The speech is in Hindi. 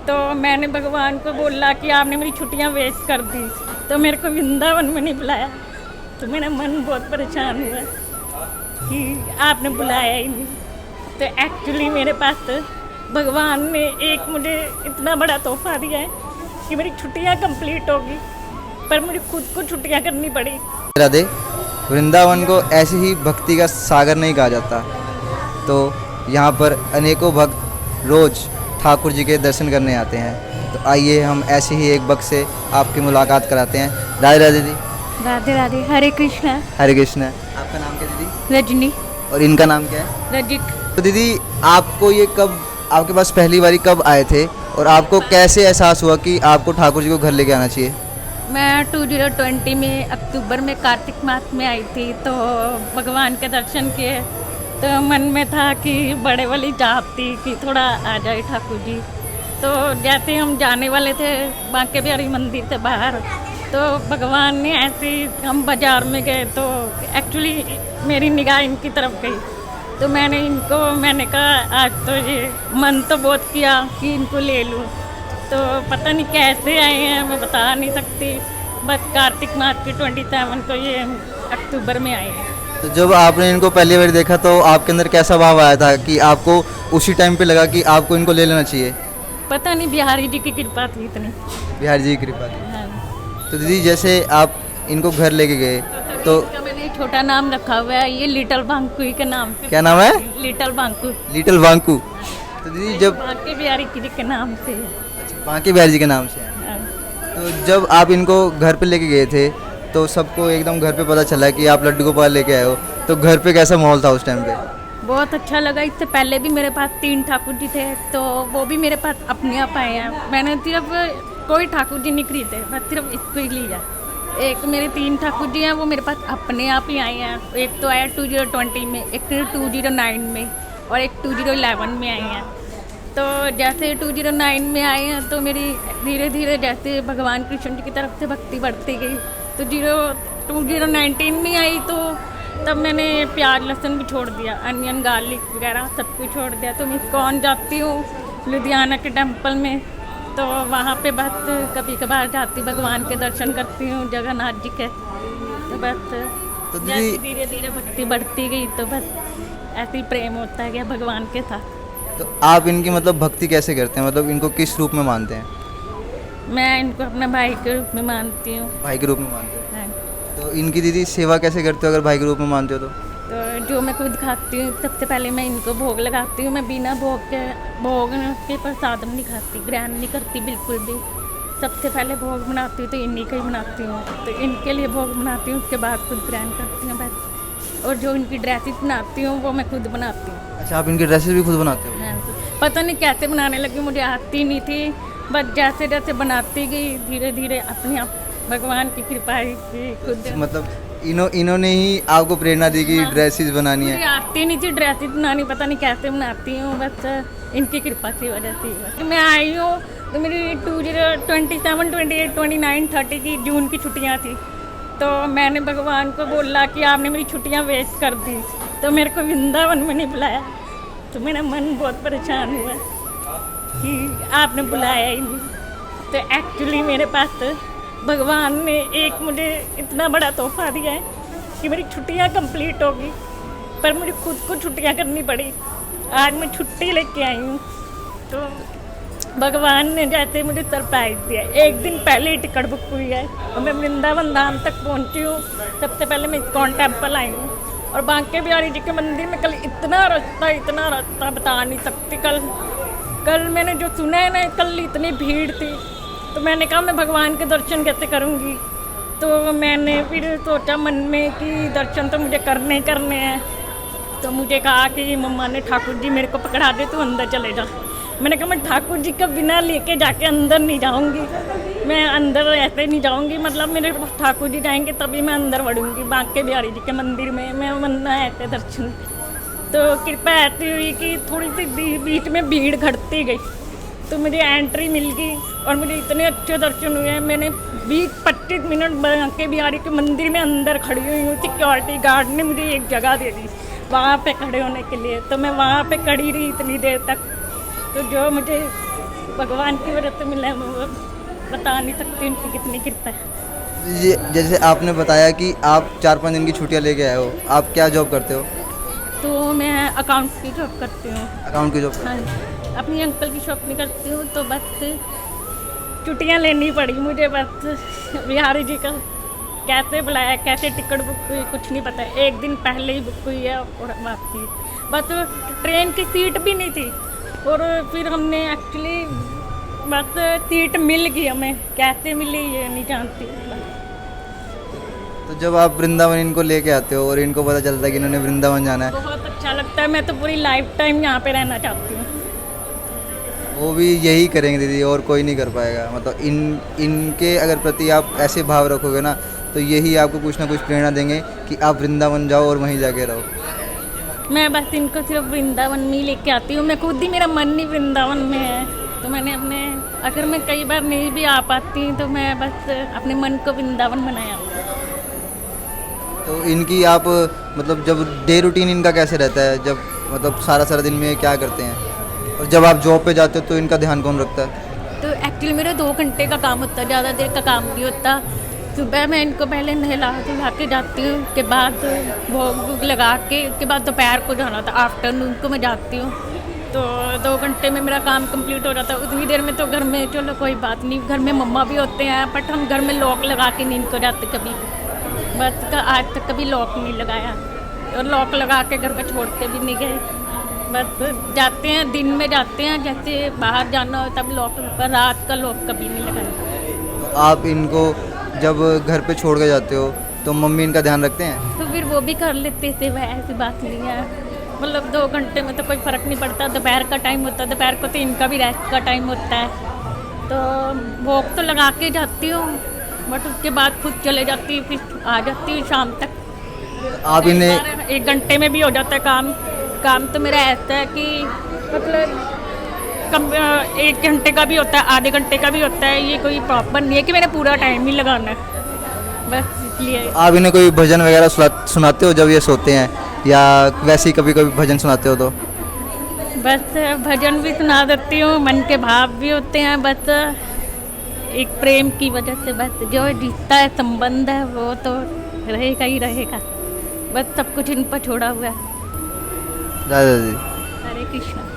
तो मैंने भगवान को बोला कि आपने मेरी छुट्टियां वेस्ट कर दी, तो मेरे को वृंदावन में नहीं बुलाया। तो मेरा मन बहुत परेशान हुआ कि आपने बुलाया ही नहीं। तो एक्चुअली मेरे पास भगवान ने एक मुझे इतना बड़ा तोहफा दिया है कि मेरी छुट्टियां कंप्लीट होगी, पर मुझे खुद को छुट्टियां करनी पड़ी। राधे, वृंदावन को ऐसे ही भक्ति का सागर नहीं कहा जाता। तो यहाँ पर अनेकों भक्त रोज़ ठाकुर जी के दर्शन करने आते हैं। तो आइए हम ऐसे ही एक भक्त से आपकी मुलाकात कराते हैं। राधे राधे दीदी। राधे राधे। हरे कृष्णा। हरे कृष्णा। आपका नाम क्या दीदी? रजनी। और इनका नाम क्या है? रजित। तो दीदी, आपको ये कब, आपके पास पहली बारी कब आए थे और आपको कैसे एहसास हुआ कि आपको ठाकुर जी को घर लेके आना चाहिए? मैं 2020 में अक्टूबर में कार्तिक मास में आई थी, तो भगवान के दर्शन किए। तो मन में था कि बड़े वाली चाहती कि थोड़ा आ जाए ठाकुर जी। तो जैसे हम जाने वाले थे बांके बिहारी मंदिर से बाहर, तो भगवान ने ऐसे ही, हम बाज़ार में गए तो एक्चुअली मेरी निगाह इनकी तरफ गई। तो मैंने कहा आज तो ये मन तो बहुत किया कि इनको ले लूँ। तो पता नहीं कैसे आए हैं, मैं बता नहीं सकती। बस कार्तिक मास के 27 को ये अक्टूबर में आए हैं। तो जब आपने इनको पहली बार देखा तो आपके अंदर कैसा भाव आया था कि आपको उसी टाइम पे लगा कि आपको इनको ले लेना चाहिए? पता नहीं, बिहारी जी की कृपा थी इतनी। बिहार जी की कृपा थी। हाँ। तो दीदी, जैसे आप इनको घर लेके गए तो इसका मैंने छोटा नाम रखा हुआ है, ये लिटिल बांकू के नाम से। क्या नाम है? लिटिल बांकू। लिटिल वांकू। तो दीदी, जब बांके बिहारी जी के नाम से है। बांके बिहारी जी के नाम से है। हाँ। तो जब आप इनको घर पे लेके गए थे तो सबको एकदम घर पे पता चला कि आप लड्डू गोपाल लेके आए हो, तो घर पे कैसा माहौल था उस टाइम पे? बहुत अच्छा लगा। इससे पहले भी मेरे पास 3 ठाकुर जी थे, तो वो भी मेरे पास अपने आप आए हैं। मैंने सिर्फ कोई ठाकुर जी नहीं खरीदे, बस सिर्फ इसको ही लिया। एक मेरे 3 ठाकुर जी हैं, वो मेरे पास अपने आप ही आए हैं। एक तो आया 2020 में, एक 2009 में और एक 2011 में आए हैं। तो जैसे 2009 में आए हैं तो मेरी धीरे धीरे जैसे भगवान कृष्ण जी की तरफ से भक्ति बढ़ती गई। तो 2019 में आई तो तब मैंने प्याज लहसुन भी छोड़ दिया, अनियन गार्लिक वगैरह सब कुछ छोड़ दिया। तो मैं इस्कॉन जाती हूँ लुधियाना के टेम्पल में, तो वहाँ पे बस कभी कभार जाती, भगवान के दर्शन करती हूँ जगन्नाथ जी के। तो बस तो जैसे धीरे धीरे भक्ति बढ़ती गई तो बस ऐसे ही प्रेम होता गया भगवान के साथ। तो आप इनकी मतलब भक्ति कैसे करते हैं, मतलब इनको किस रूप में मानते हैं? मैं इनको अपना भाई के रूप में मानती हूँ। भाई के रूप में मानते हैं। हाँ। तो इनकी दीदी सेवा कैसे करते हो अगर भाई के रूप में मानते हो तो? तो जो मैं खुद खाती हूँ, सबसे पहले मैं इनको भोग लगाती हूँ। मैं बिना भोग के प्रसाद नहीं खाती, ग्रहण नहीं करती बिल्कुल भी। सबसे पहले भोग बनाती हूँ तो इन्हीं का ही बनाती हूँ। तो इनके लिए भोग बनाती हूँ, उसके बाद खुद ग्रहण करती हूँ बस। और जो इनकी ड्रेसेस बनाती हूँ वो मैं खुद बनाती हूँ। अच्छा, आप इनकी ड्रेसेस भी खुद बनाते हो? हाँ। पता नहीं कैसे बनाने लगी, मुझे आती नहीं थी। बस जैसे जैसे बनाती गई धीरे धीरे अपने आप भगवान की कृपा ही खुद। मतलब इन्होंने ही आपको प्रेरणा दी कि ड्रेसेस बनानी मुझे है? आती नहीं थी ड्रेसेस बनानी, पता नहीं कैसे बनाती हूँ, बस इनकी कृपा की वजह से बस। मैं आई हूँ तो मेरी 2027, 28, 29, 30 की जून की छुट्टियाँ थी। तो मैंने भगवान को बोला कि आपने मेरी छुट्टियाँ वेस्ट कर दी, तो मेरे को वृंदावन में नहीं बुलाया। तो मेरा मन बहुत परेशान हुआ कि आपने बुलाया ही नहीं। तो एक्चुअली मेरे पास भगवान ने एक मुझे इतना बड़ा तोहफा दिया है कि मेरी छुट्टियां कंप्लीट होगी, पर मुझे खुद को छुट्टियां करनी पड़ी। आज मैं छुट्टी लेके आई हूँ, तो भगवान ने जैसे मुझे सरप्राइज दिया। एक दिन पहले ही टिकट बुक हुई है और मैं वृंदावन धाम तक पहुँची हूँ। सबसे पहले मैं इस्कॉन टेम्पल आई हूँ और बांके बिहारी जी के मंदिर में कल इतना रास्ता बता नहीं सकती। कल मैंने जो सुना है ना, कल इतनी भीड़ थी, तो मैंने कहा मैं भगवान के दर्शन कैसे करूँगी। तो मैंने फिर सोचा मन में कि दर्शन तो मुझे करने ही करने हैं। तो मुझे कहा कि मम्मा ने ठाकुर जी मेरे को पकड़ा दे, तू अंदर चले जा। मैंने कहा मैं ठाकुर जी का बिना लेके जाके अंदर नहीं जाऊंगी, मैं अंदर ऐसे नहीं जाऊंगी, मतलब मेरे ठाकुर जी जाएंगे तभी मैं अंदर बढ़ूंगी बांके बिहारी जी के मंदिर में। मैं बनना ऐसे दर्शन। तो कृपा ऐसी हुई कि थोड़ी सी बीच में भीड़ घटती गई तो मुझे एंट्री मिल गई और मुझे इतने अच्छे दर्शन हुए। मैंने 20-25 मिनट बांके बिहारी के मंदिर में अंदर खड़ी हुई हूँ। सिक्योरिटी गार्ड ने मुझे एक जगह दे दी वहाँ पे खड़े होने के लिए, तो मैं वहाँ पे खड़ी रही इतनी देर तक। तो जो मुझे भगवान की वजह से मिला है, मैं बता नहीं सकती उनकी कितनी कृपा है। ये जैसे आपने बताया कि आप 4-5 दिन की छुट्टियां लेके आए हो, आप क्या जॉब करते हो? तो मैं अकाउंट्स की जॉब करती हूँ। अकाउंट की जॉब। हाँ, अपनी अंकल की शॉप में करती हूँ, तो बस छुट्टियाँ लेनी पड़ी मुझे। बस बिहारी जी का कैसे बुलाया, कैसे टिकट बुक हुई, कुछ नहीं पता। एक दिन पहले ही बुक हुई है और वापसी। बस ट्रेन की सीट भी नहीं थी, और फिर हमने एक्चुअली बस सीट मिल गई हमें, कैसे मिली ये नहीं जानती। तो जब आप वृंदावन इनको लेके आते हो और इनको पता चलता है कि इन्होंने वृंदावन जाना है, बहुत अच्छा लगता है। मैं तो पूरी लाइफ टाइम यहाँ पे रहना चाहती हूँ। वो भी यही करेंगे दीदी, और कोई नहीं कर पाएगा। मतलब इनके अगर प्रति आप ऐसे भाव रखोगे ना, तो यही आपको कुछ ना कुछ प्रेरणा देंगे कि आप वृंदावन जाओ और वहीं जाके रहो। मैं बस इनको सिर्फ वृंदावन में ही लेके आती हूँ। मैं खुद ही, मेरा मन नहीं वृंदावन में है, तो मैंने अपने, अगर मैं कई बार नहीं भी आ पाती तो मैं बस अपने मन को वृंदावन बनाया। तो इनकी आप मतलब जब डे रूटीन इनका कैसे रहता है, जब मतलब सारा दिन में क्या करते हैं, और जब आप जॉब पे जाते हो तो इनका ध्यान कौन रखता है? तो एक्चुअली मेरा 2 घंटे का काम होता है, ज़्यादा देर का काम नहीं होता। सुबह मैं इनको पहले नहला धुला के जाती हूँ, उसके बाद भोग वोग लगा के, उसके बाद दोपहर को जाना था, आफ्टरनून को मैं जाती हूँ। तो 2 घंटे में मेरा काम कंप्लीट हो जाता है। उतनी देर में तो घर में, चलो कोई बात नहीं, घर में मम्मा भी होते हैं, बट हम घर में लॉक लगा के नहीं इनको जाते कभी भी। बस आज तक कभी लॉक नहीं लगाया, और लॉक लगा के घर पर छोड़ के भी नहीं गए। बस जाते हैं, दिन में जाते हैं, जैसे बाहर जाना हो तब लॉक लगा, रात का लॉक कभी नहीं लगाया। तो आप इनको जब घर पे छोड़ के जाते हो तो मम्मी इनका ध्यान रखते हैं? तो फिर वो भी कर लेते थे, वह ऐसी बात नहीं है। मतलब 2 घंटे में तो कोई फ़र्क नहीं पड़ता। दोपहर का टाइम होता है, दोपहर को तो इनका भी रेस्ट का टाइम होता है, तो भोग तो लगा के जाती हूँ, बट उसके बाद खुद चले जाती हूँ, फिर आ जाती हूँ शाम तक। आप इन्हें 1 घंटे में भी हो जाता है काम। काम तो मेरा ऐसा है कि मतलब 1 घंटे का भी होता है, आधे घंटे का भी होता है। ये कोई प्रॉपर नहीं है कि मैंने पूरा टाइम ही लगाना है, बस इसलिए। आप इन्हें कोई भजन वगैरह सुनाते हो जब ये सोते हैं, या वैसे ही कभी कभी भजन सुनाते हो? तो बस भजन भी सुना देती हूँ, मन के भाव भी होते हैं। बस एक प्रेम की वजह से, बस जो रिश्ता है, संबंध है, वो तो रहेगा ही रहेगा। बस सब कुछ इन पर छोड़ा हुआ है। राधा जी। हरे कृष्ण।